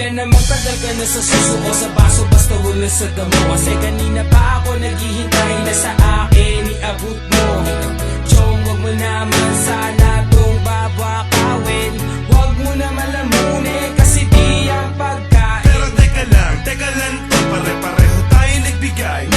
Dahilan na magtagal ka na sa suso o sa baso, basta wala sa damo. Kasi kanina pa ako naghihintay na sa akin iabot mo. Chong, wag mo naman sana tong babakawin. Wag mo na malamunin kasi di ang pagkain. Pero teka lang to, pare-pareho tayo nagbigay.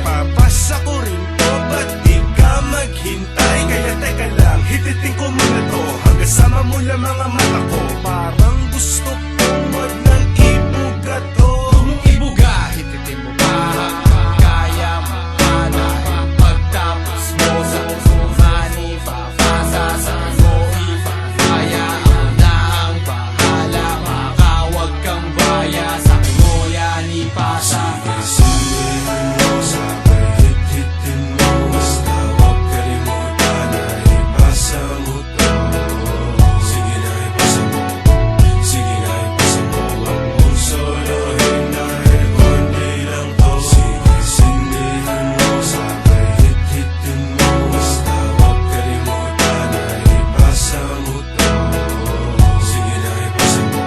Papasa ko rin to, ba't di ka maghintay? Kaya teka lang, hititin ko muna to hanggang sama mo lang mga mata ko. Parang gusto kong wag nang ibuga to. Kung ibuga, hititin mo pa kaya mahanay. Pagtapos mo sa money, papasa sa mo ipapaya. Ako na ang bahala, makawag kang baya. Sa akin mo yan ipasa. Sindihan mo, sabay hit-hitin mo. Basta huwag kalimutan na ipasa mo to. Sige na ipasa mo, sige na ipasa mo. Huwag mong solohin dahil konti lang to. Sige, sindihan mo, sabay hit-hitin mo. Basta huwag kalimutan na ipasa mo to. Sige na ipasa mo,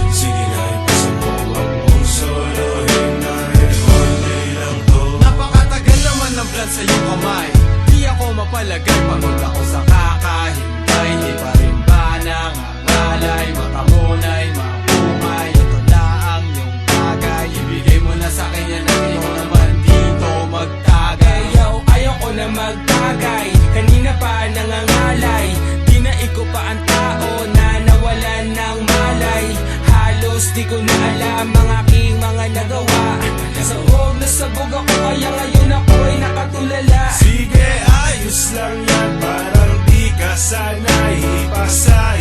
sige na ipasa mo. Huwag mong solohin dahil konti lang to. Napakatagal naman ng plan sa iyong kamay. Di ako mapalagay, pagod ako sa kakahintay. Di pa rin ba nangangalay? Mata mo na'y mapungay. Ito na ang iyong bagay. Ibigay mo na sa akin yan at ikaw naman dito magtagay. Ayaw ko na magtagay. Kanina pa nangangalay. Dinaig ko pa ang tao na nawalan ng malay. Halos di ko na alam ang aking mga nagawa. Sabog na sabog ako kaya ngayon ako'y nakatulala. Sige, ayos lang yan, parang di ka sanay. Ipasa